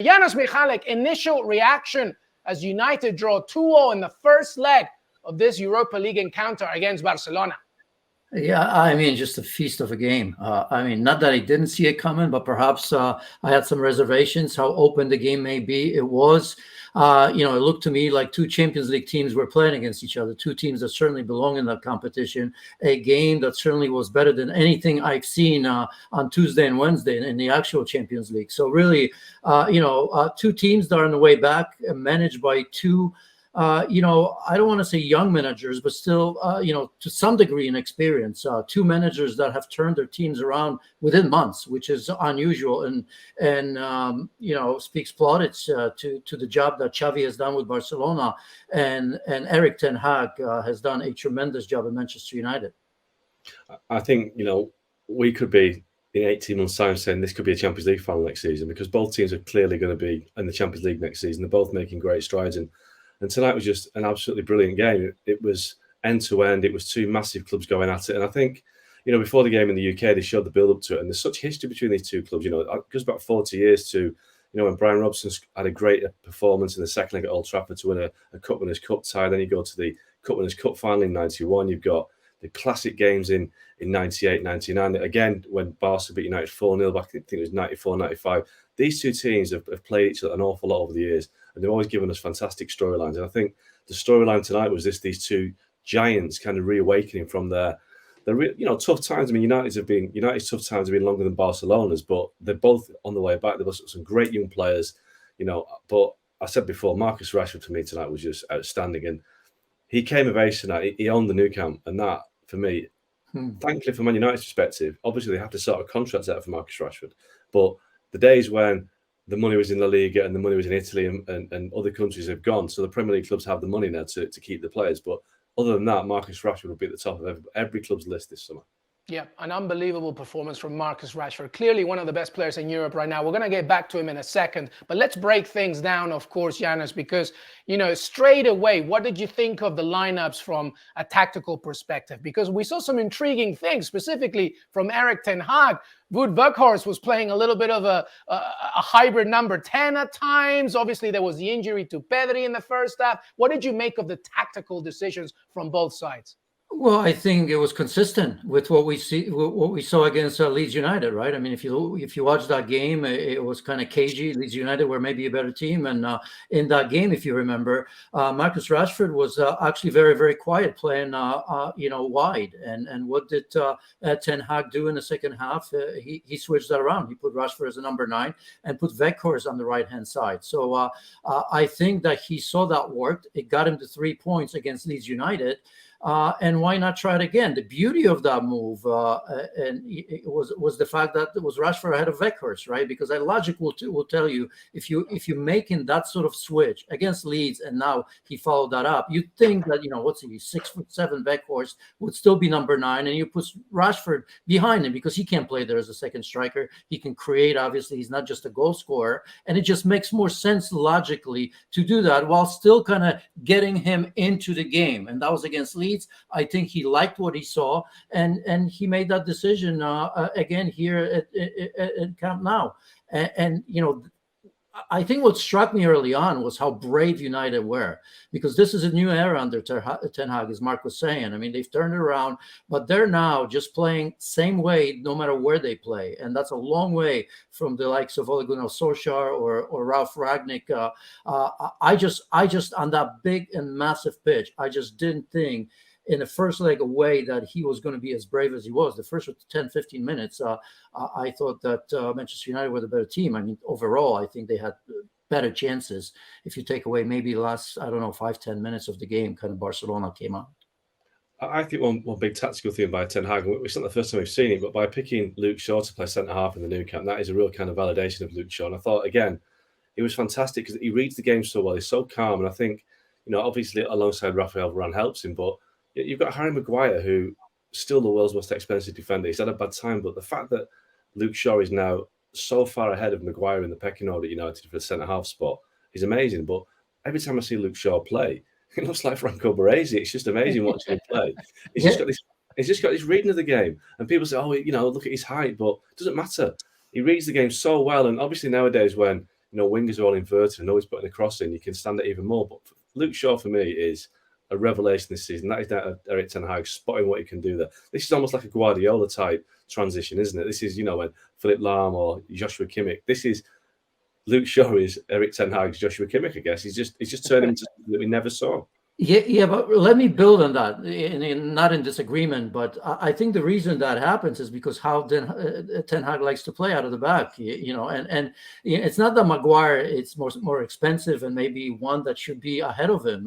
Janusz, Michallik, initial reaction as United draw 2-0 in the first leg of this Europa League encounter against Barcelona. Yeah, I mean, just a feast of a game. I mean, not that I didn't see it coming, but perhaps I had some reservations how open the game may be. It was, it looked to me like two Champions League teams were playing against each other, two teams that certainly belong in that competition, a game that certainly was better than anything I've seen on Tuesday and Wednesday in the actual Champions League. So really, two teams that are on the way back, managed by two I don't want to say young managers, but still, to some degree in experience, two managers that have turned their teams around within months, which is unusual and speaks plaudits to the job that Xavi has done with Barcelona, and Erik ten Hag has done a tremendous job at Manchester United. I think, we could be in 18 months' time saying this could be a Champions League final next season, because both teams are clearly going to be in the Champions League next season. They're both making great strides, and tonight was just an absolutely brilliant game. It was end-to-end. It was two massive clubs going at it. And I think, before the game in the UK, they showed the build-up to it. And there's such history between these two clubs. It goes back 40 years to, when Brian Robson had a great performance in the second leg at Old Trafford to win a Cup Winners' Cup tie. Then you go to the Cup Winners' Cup final in 91. You've got the classic games in 98, 99. Again, when Barca beat United 4-0 back, I think it was 94, 95. These two teams have played each other an awful lot over the years, and they've always given us fantastic storylines. And I think the storyline tonight was these two giants kind of reawakening from their tough times. I mean, United's tough times have been longer than Barcelona's, but they're both on the way back. They've got some great young players, But I said before, Marcus Rashford for me tonight was just outstanding, and he came of age tonight. He owned the Nou Camp, and that for me, thankfully from Man United's perspective, obviously they have to sort of contracts out for Marcus Rashford, but the days when the money was in La Liga and the money was in Italy and other countries have gone. So the Premier League clubs have the money now to keep the players. But other than that, Marcus Rashford would be at the top of every club's list this summer. Yeah, an unbelievable performance from Marcus Rashford. Clearly one of the best players in Europe right now. We're going to get back to him in a second. But let's break things down, of course, Janusz, because, straight away, what did you think of the lineups from a tactical perspective? Because we saw some intriguing things, specifically from Erik ten Hag. Wout Weghorst was playing a little bit of a hybrid number 10 at times. Obviously, there was the injury to Pedri in the first half. What did you make of the tactical decisions from both sides? Well, I think it was consistent with what we saw against Leeds United, right? I mean, if you watch that game, it was kind of cagey. Leeds United were maybe a better team, and in that game, if you remember, Marcus Rashford was actually very, very quiet, playing wide. And what did ten Hag do in the second half? He switched that around. He put Rashford as a number 9 and put Weghorst on the right hand side. So I think that he saw that worked. It got him to 3 points against Leeds United. And why not try it again? The beauty of that move and it was the fact that it was Rashford ahead of Weghorst, right? Because logic will tell you if you're making that sort of switch against Leeds, and now he followed that up, you'd think that 6'7" Weghorst would still be number 9, and you put Rashford behind him because he can't play there as a second striker. He can create. Obviously, he's not just a goal scorer, and it just makes more sense logically to do that while still kind of getting him into the game. And that was against Leeds. I think he liked what he saw, and he made that decision again here at Camp Nou. And I think what struck me early on was how brave United were, because this is a new era under ten Hag, as Mark was saying. I mean, they've turned it around, but they're now just playing same way no matter where they play, and that's a long way from the likes of Ole Gunnar Solskjaer or Ralf Rangnick. I just on that big and massive pitch, I just didn't think in the first leg away that he was going to be as brave as he was. The first 10, 15 minutes, I thought that Manchester United were the better team. I mean, overall, I think they had better chances. If you take away maybe the last, 5-10 minutes of the game, kind of Barcelona came out. I think one big tactical thing by Ten Hag, it's not the first time we've seen it, but by picking Luke Shaw to play centre-half in the Nou Camp, that is a real kind of validation of Luke Shaw. And I thought, again, it was fantastic because he reads the game so well. He's so calm. And I think, obviously alongside Rafael Varane helps him, but you've got Harry Maguire, who still the world's most expensive defender. He's had a bad time, but the fact that Luke Shaw is now so far ahead of Maguire in the pecking order at United for the centre-half spot is amazing. But every time I see Luke Shaw play, it looks like Franco Baresi. It's just amazing watching him play. He's just got this reading of the game. And people say, look at his height, but it doesn't matter. He reads the game so well. And obviously nowadays when wingers are all inverted and always putting a cross in. You can stand it even more. But Luke Shaw, for me, is a revelation this season. That is down to Erik ten Hag spotting what he can do there. This is almost like a Guardiola type transition, isn't it? This is, when Philipp Lahm or Joshua Kimmich. This is Luke Shaw is Erik ten Hag's Joshua Kimmich, I guess. He's just turned him into something that we never saw. Yeah, but let me build on that, not in disagreement, but I think the reason that happens is because how Ten Hag likes to play out of the back, and it's not that Maguire it's more expensive and maybe one that should be ahead of him.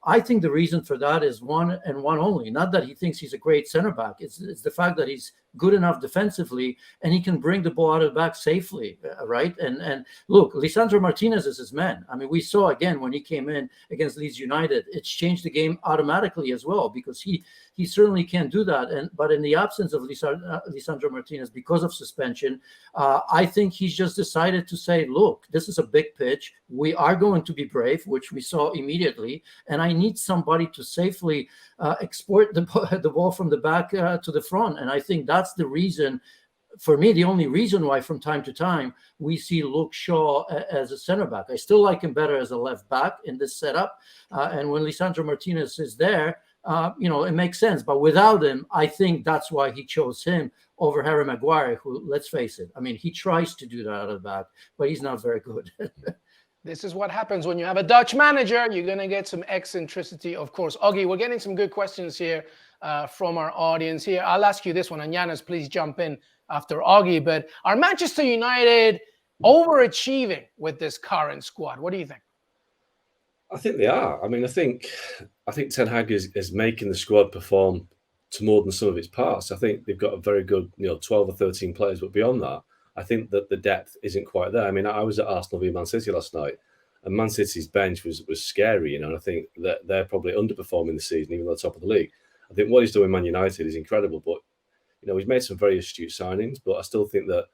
I think the reason for that is one and one only, not that he thinks he's a great center back. It's the fact that he's good enough defensively and he can bring the ball out of the back safely, right? And look, Lisandro Martinez is his man. I mean, we saw again when he came in against Leeds United, it's changed the game automatically as well, because he certainly can do that. But in the absence of Lisandro Martinez, because of suspension, I think he's just decided to say, look, this is a big pitch. We are going to be brave, which we saw immediately. And I need somebody to safely export the ball from the back to the front. And I think that's the reason, for me, the only reason why from time to time we see Luke Shaw as a center back. I still like him better as a left back in this setup. And when Lisandro Martinez is there, it makes sense. But without him, I think that's why he chose him over Harry Maguire, who, let's face it, I mean, he tries to do that out of the back, but he's not very good. This is what happens when you have a Dutch manager. You're going to get some eccentricity, of course. Oggy, we're getting some good questions here from our audience here. I'll ask you this one, and Janusz, please jump in after Oggy. But are Manchester United overachieving with this current squad? What do you think? I think they are. I mean, I think Ten Hag is making the squad perform to more than some of its parts. I think they've got a very good, 12 or 13 players, but beyond that, I think that the depth isn't quite there. I mean, I was at Arsenal v Man City last night, and Man City's bench was scary, and I think that they're probably underperforming the season, even though they're top of the league. I think what he's doing Man United is incredible, but he's made some very astute signings. But I still think that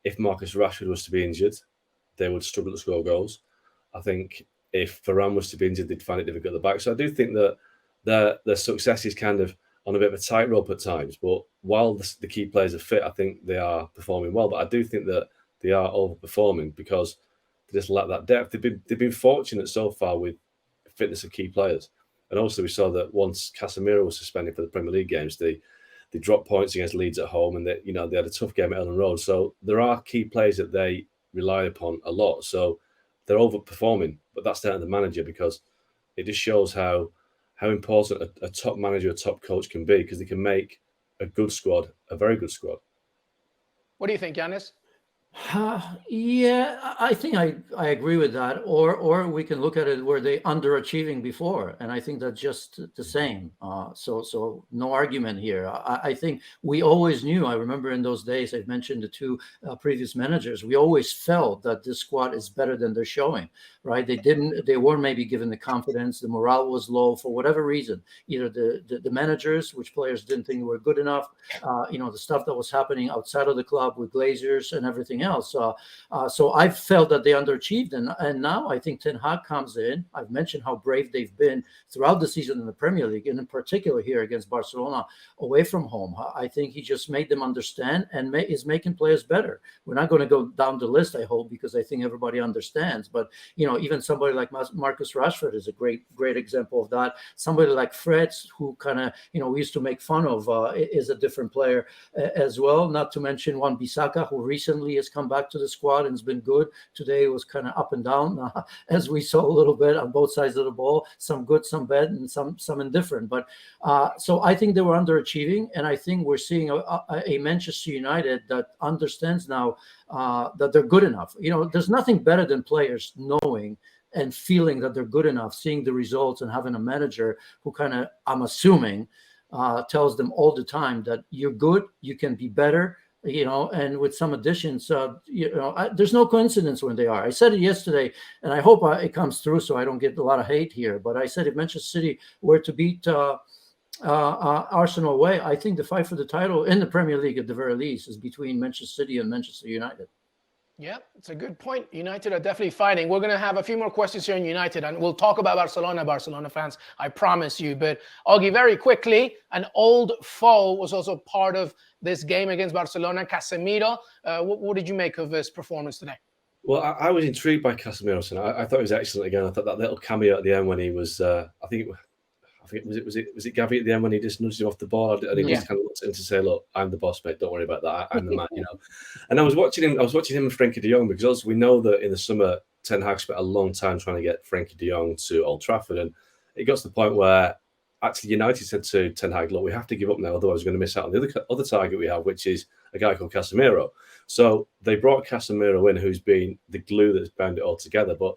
if Marcus Rashford was to be injured, they would struggle to score goals. I think if Varane was to be injured, they'd find it difficult at the back. So I do think that their success is kind of on a bit of a tightrope at times. But while the key players are fit, I think they are performing well. But I do think that they are overperforming because they just lack that depth. They've been fortunate so far with fitness of key players. And also we saw that once Casemiro was suspended for the Premier League games, they dropped points against Leeds at home, and they had a tough game at Ellen Road. So there are key players that they rely upon a lot. So they're overperforming, but that's down to the manager, because it just shows how important a top manager, a top coach can be, because they can make a good squad a very good squad. What do you think, Janusz? Yeah, I think I agree with that. Or we can look at it where they underachieving before, and I think that's just the same. So no argument here. I think we always knew. I remember in those days, I've mentioned the two previous managers. We always felt that this squad is better than they're showing. Right? They weren't maybe given the confidence. The morale was low for whatever reason. Either the managers, which players didn't think were good enough. The stuff that was happening outside of the club with Glazers and everything else. So I felt that they underachieved, and now I think Ten Hag comes in. I've mentioned how brave they've been throughout the season in the Premier League, and in particular here against Barcelona away from home. I think he just made them understand and is making players better. We're not going to go down the list, I hope, because I think everybody understands. But even somebody like Marcus Rashford is a great example of that. Somebody like Fred, who kind of we used to make fun of, is a different player as well. Not to mention Wan-Bissaka, who recently has come back to the squad and has been good. Today it was kind of up and down, as we saw a little bit on both sides of the ball. Some good, some bad, and some indifferent. But so I think they were underachieving, and I think we're seeing a Manchester United that understands now that they're good enough. There's nothing better than players knowing and feeling that they're good enough, seeing the results, and having a manager who kind of, I'm assuming, tells them all the time that you're good, you can be better. And with some additions, there's no coincidence when they are. I said it yesterday, and I hope it comes through so I don't get a lot of hate here. But I said if Manchester City were to beat Arsenal away, I think the fight for the title in the Premier League, at the very least, is between Manchester City and Manchester United. Yeah, it's a good point. United are definitely fighting. We're going to have a few more questions here on United, and we'll talk about Barcelona fans, I promise you. But Oggy, very quickly, an old foe was also part of this game against Barcelona, Casemiro. What did you make of his performance today? Well, I was intrigued by Casemiro tonight. I thought he was excellent again. I thought that little cameo at the end when he was, I think was it Gavi at the end when he just nudged him off the ball and he just kind of looked at him to say, "Look, I'm the boss, mate. Don't worry about that. I'm the man," you know. And I was watching him and Frankie de Jong because also we know that in the summer Ten Hag spent a long time trying to get Frankie de Jong to Old Trafford, and it got to the point where actually United said to Ten Hag, "Look, we have to give up now, otherwise we're going to miss out on the other target we have, which is a guy called Casemiro." So they brought Casemiro in, who's been the glue that's bound it all together. But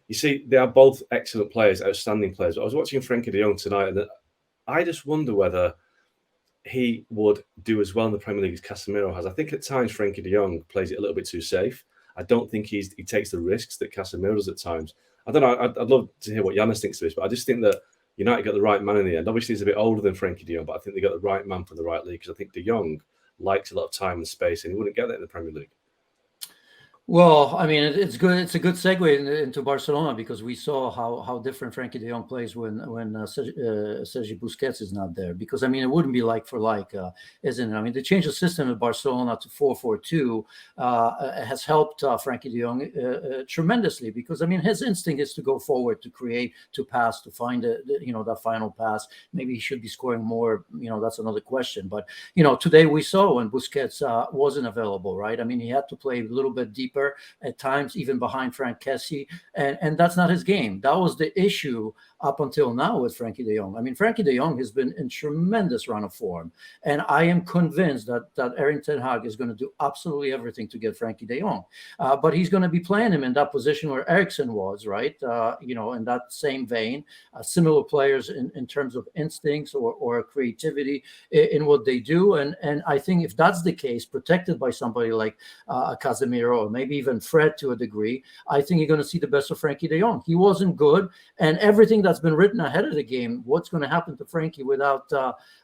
you see, they are both excellent players, outstanding players. But I was watching Frankie de Jong tonight, and I just wonder whether he would do as well in the Premier League as Casemiro has. I think at times Frankie de Jong plays it a little bit too safe. I don't think he takes the risks that Casemiro does at times. I don't know. I'd love to hear what Janusz thinks of this, but I just think that United got the right man in the end. Obviously, he's a bit older than Frankie de Jong, but I think they got the right man for the right league because I think de Jong likes a lot of time and space, and he wouldn't get that in the Premier League. Well, I mean, it's good. It's a good segue into Barcelona because we saw how different Frankie de Jong plays when Sergi Busquets is not there. Because I mean, it wouldn't be like for like, isn't it? I mean, the change of system at Barcelona to 4-4-2 has helped Frankie de Jong tremendously. Because I mean, his instinct is to go forward, to create, to pass, to find that final pass. Maybe he should be scoring more. That's another question. But today we saw when Busquets wasn't available, right? I mean, he had to play a little bit deeper at times, even behind Frank Kessie, and that's not his game. That was the issue up until now with Frankie de Jong. I mean, Frankie de Jong has been in tremendous run of form, and I am convinced that Erik ten Hag is going to do absolutely everything to get Frankie de Jong, but he's going to be playing him in that position where Eriksen was, right? In that same vein, similar players in terms of instincts or creativity in what they do, and I think if that's the case, protected by somebody like Casemiro or maybe even Fred to a degree, I think you're going to see the best of Frankie de Jong. He wasn't good, and everything that's been written ahead of the game, what's going to happen to Frankie without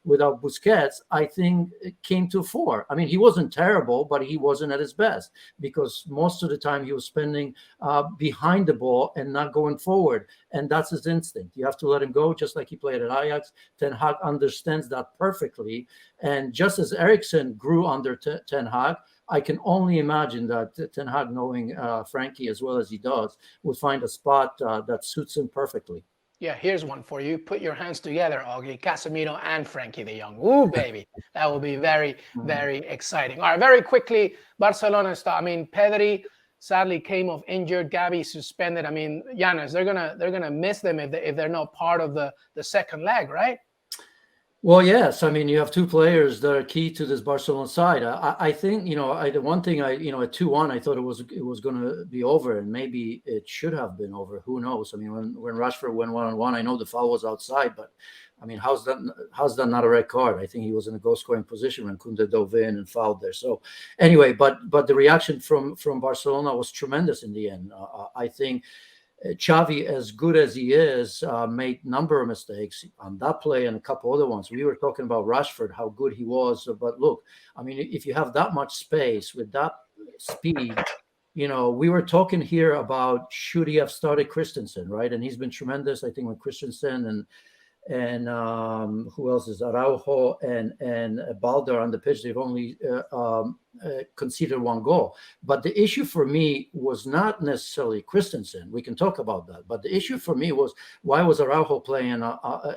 Busquets, I think it came to fore. I mean, he wasn't terrible, but he wasn't at his best because most of the time he was spending behind the ball and not going forward, and that's his instinct. You have to let him go, just like he played at Ajax. Ten Hag understands that perfectly, and just as Eriksen grew under Ten Hag, I can only imagine that Ten Hag, knowing Frankie as well as he does, would find a spot that suits him perfectly. Yeah, here's one for you. Put your hands together, Augie, Casemiro and Frankie de Jong. Ooh, baby. That will be very, very exciting. All right, very quickly, Barcelona start. I mean, Pedri sadly came off injured. Gavi suspended. I mean, Janusz, they're gonna miss them if they're not part of the second leg, right? Well, yes. I mean, you have two players that are key to this Barcelona side. I think, the one thing at 2-1, I thought it was going to be over, and maybe it should have been over. Who knows? I mean, when Rashford went 1-on-1, I know the foul was outside, but I mean, how's that not a red card? I think he was in a goal scoring position when Koundé dove in and fouled there. So anyway, but the reaction from Barcelona was tremendous in the end. I think Xavi, as good as he is, made a number of mistakes on that play and a couple other ones. We were talking about Rashford, how good he was. But look, I mean, if you have that much space with that speed, we were talking here about should he have started Christensen, right? And he's been tremendous. I think when Christensen and who else is Araujo and Balde on the pitch, they've only conceded one goal. But the issue for me was not necessarily Christensen. We can talk about that. But the issue for me was, why was Araujo playing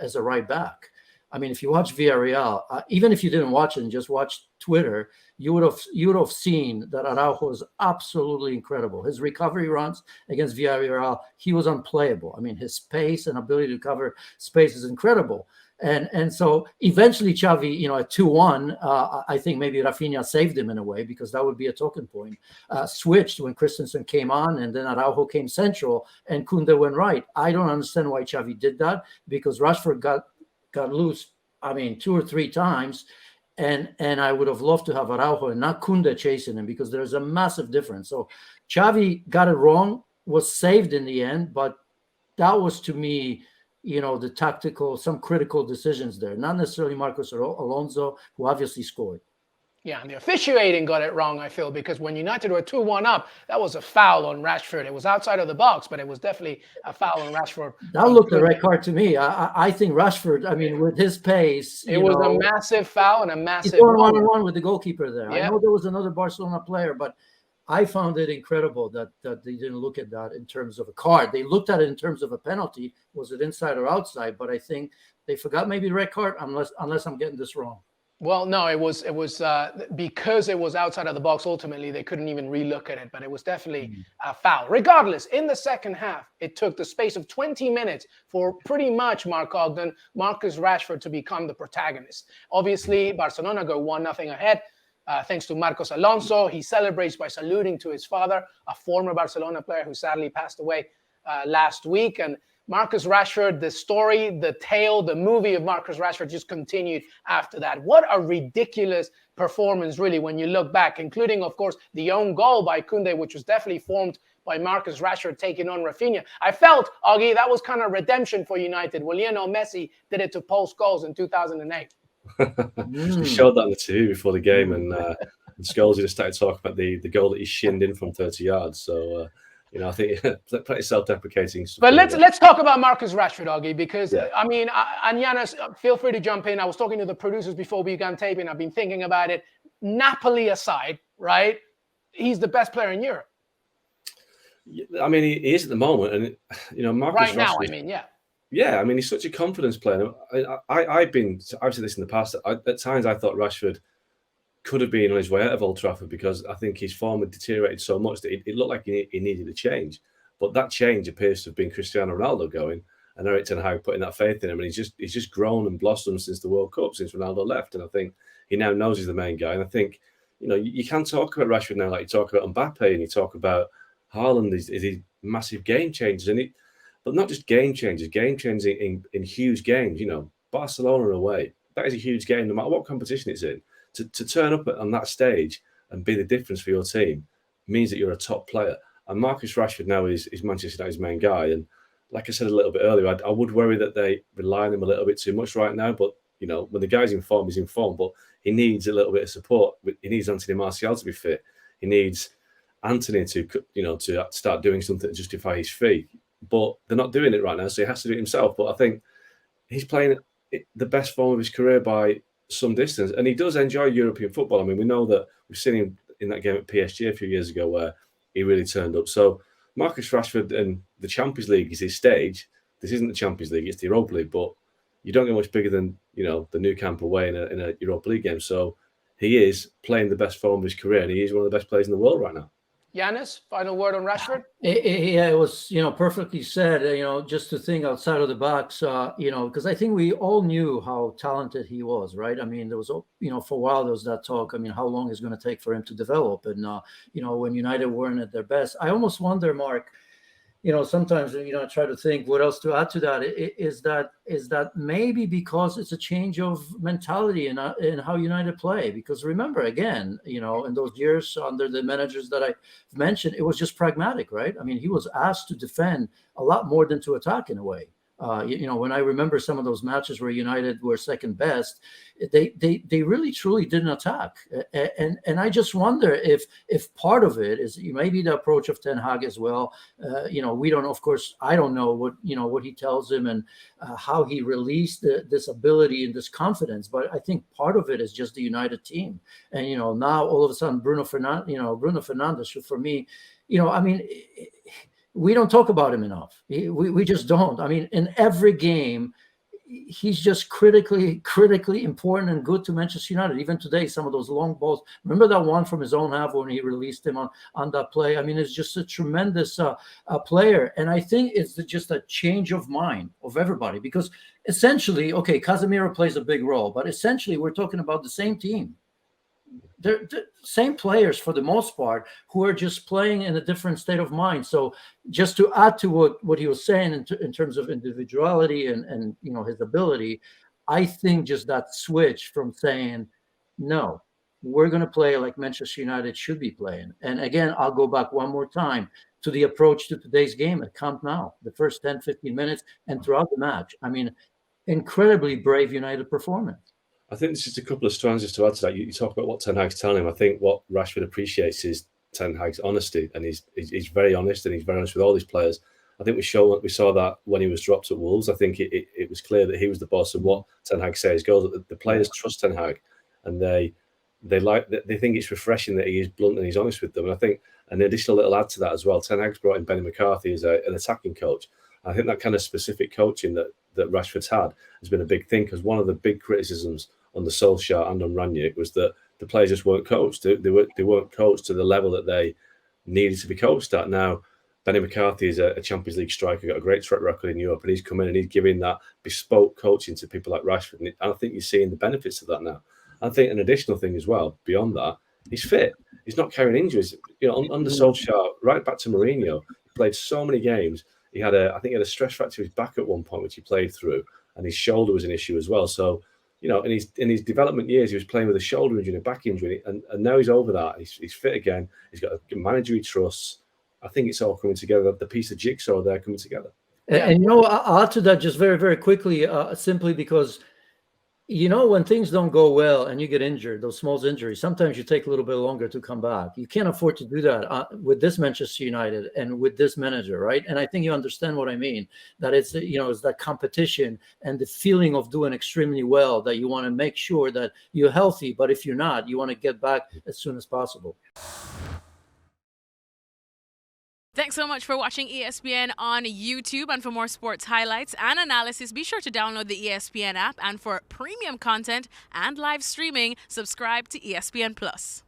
as a right back? I mean, if you watch Villarreal, even if you didn't watch it and just watch Twitter, you would have seen that Araujo is absolutely incredible. His recovery runs against Villarreal, he was unplayable. I mean, his pace and ability to cover space is incredible. And so eventually Xavi, at 2-1, I think maybe Rafinha saved him in a way, because that would be a talking point. Switched when Christensen came on, and then Araujo came central and Koundé went right. I don't understand why Xavi did that, because Rashford got loose, I mean, 2 or 3 times. And I would have loved to have Araujo and not Koundé chasing him, because there's a massive difference. So Xavi got it wrong, was saved in the end, but that was, to me, the tactical, some critical decisions there. Not necessarily Marcos Alonso, who obviously scored. Yeah, and the officiating got it wrong, I feel, because when United were 2-1 up, that was a foul on Rashford. It was outside of the box, but it was definitely a foul on Rashford. That looked a red card to me. I think Rashford, I mean, with his pace. It was a massive foul and a massive. He's going 1-on-1 with the goalkeeper there. Yeah. I know there was another Barcelona player, but I found it incredible that they didn't look at that in terms of a card. They looked at it in terms of a penalty. Was it inside or outside? But I think they forgot maybe the red card, unless I'm getting this wrong. Well, no, it was because it was outside of the box. Ultimately, they couldn't even relook at it, but it was definitely a foul. Regardless, in the second half, it took the space of 20 minutes for pretty much Mark Ogden, Marcus Rashford to become the protagonist. Obviously, Barcelona go 1-0 ahead. Thanks to Marcos Alonso. He celebrates by saluting to his father, a former Barcelona player who sadly passed away last week. And Marcus Rashford, the story, the tale, the movie of Marcus Rashford just continued after that. What a ridiculous performance, really, when you look back, including, of course, the own goal by Koundé, which was definitely formed by Marcus Rashford taking on Rafinha. I felt, Augie, that was kind of redemption for United. Well, Lionel Messi did it to post goals in 2008. He showed that on the TV before the game, and Scholes just started talking about the goal that he shinned in from 30 yards. So, I think pretty self-deprecating. But let's talk about Marcus Rashford, Augie, because, I mean, and Janusz, feel free to jump in. I was talking to the producers before we began taping. I've been thinking about it. Napoli aside, right? He's the best player in Europe. I mean, he is at the moment. And, Marcus right now, Rashford, I mean, yeah. Yeah, I mean, he's such a confidence player. I've said this in the past. At times, I thought Rashford could have been on his way out of Old Trafford because I think his form had deteriorated so much that it looked like he needed a change. But that change appears to have been Cristiano Ronaldo going and Erik ten Hag putting that faith in him. And he's just grown and blossomed since the World Cup, since Ronaldo left. And I think he now knows he's the main guy. And I think, you can talk about Rashford now like you talk about Mbappe and you talk about Haaland is he massive game changers. But not just game changers in huge games. Barcelona away, that is a huge game, no matter what competition it's in. To turn up on that stage and be the difference for your team means that you're a top player. And Marcus Rashford now is Manchester United's main guy. And like I said a little bit earlier, I would worry that they rely on him a little bit too much right now. But, when the guy's in form, he's in form. But he needs a little bit of support. He needs Anthony Martial to be fit. He needs Anthony to start doing something to justify his fee. But they're not doing it right now, so he has to do it himself. But I think he's playing the best form of his career by some distance, and he does enjoy European football. I mean, we know that we've seen him in that game at PSG a few years ago where he really turned up. So Marcus Rashford and the Champions League is his stage. This isn't the Champions League, it's the Europa League, but you don't get much bigger than, the Nou Camp away in a Europa League game. So he is playing the best form of his career, and he is one of the best players in the world right now. Janusz, final word on Rashford? Yeah, it was, perfectly said, just to think outside of the box, because I think we all knew how talented he was, right? I mean, there was, for a while, there was that talk, how long is going to take for him to develop? And, when United weren't at their best, I almost wonder, Mark, sometimes, I try to think what else to add to that is that maybe because it's a change of mentality in how United play. Because remember, again, in those years under the managers that I mentioned, it was just pragmatic, right? I mean, he was asked to defend a lot more than to attack in a way. When I remember some of those matches where United were second best, they really truly didn't attack, and I just wonder if part of it is maybe the approach of Ten Hag as well. We don't, of course, I don't know what he tells him and how he released this ability and this confidence, but I think part of it is just the United team, and now all of a sudden Bruno Fernandes, who for me, we don't talk about him enough. We just don't. I mean, in every game, he's just critically important and good to Manchester United. Even today, some of those long balls. Remember that one from his own half when he released him on that play? I mean, it's just a tremendous player. And I think it's just a change of mind of everybody. Because essentially, okay, Casemiro plays a big role. But essentially, we're talking about the same team. They're the same players for the most part who are just playing in a different state of mind. So just to add to what he was saying in terms of individuality and his ability, I think just that switch from saying, no, we're going to play like Manchester United should be playing. And again, I'll go back one more time to the approach to today's game at Camp Nou, the first 10, 15 minutes and throughout the match. I mean, incredibly brave United performance. I think there's just a couple of strands just to add to that. You talk about what Ten Hag's telling him. I think what Rashford appreciates is Ten Hag's honesty, and he's very honest, and he's very honest with all these players. I think we saw that when he was dropped at Wolves. I think it was clear that he was the boss, and what Ten Hag says goes. That the players trust Ten Hag, and they think it's refreshing that he is blunt and he's honest with them. And I think And the additional little add to that as well, Ten Hag's brought in Benny McCarthy as an attacking coach. I think that kind of specific coaching that Rashford's had has been a big thing, because one of the big criticisms on the Solskjaer and on Rangnick was that the players just weren't coached. They weren't coached to the level that they needed to be coached at. Now, Benny McCarthy is a Champions League striker, got a great track record in Europe, and he's come in and he's giving that bespoke coaching to people like Rashford. And I think you're seeing the benefits of that now. I think an additional thing as well, beyond that, he's fit. He's not carrying injuries. Under Solskjaer, right back to Mourinho, he played so many games. He had I think he had a stress fracture to his back at one point, which he played through, and his shoulder was an issue as well. So, in his development years, he was playing with a shoulder injury and a back injury, and now he's over that. He's fit again. He's got a manager he trusts. I think it's all coming together. The piece of jigsaw there coming together. And I'll add to that just very, very quickly, simply because, when things don't go well and you get injured, those small injuries, sometimes you take a little bit longer to come back. You can't afford to do that with this Manchester United and with this manager, right? And I think you understand what I mean, that it's, it's that competition and the feeling of doing extremely well, that you want to make sure that you're healthy, but if you're not, you want to get back as soon as possible. Thanks so much for watching ESPN on YouTube. And for more sports highlights and analysis, be sure to download the ESPN app. And for premium content and live streaming, subscribe to ESPN Plus.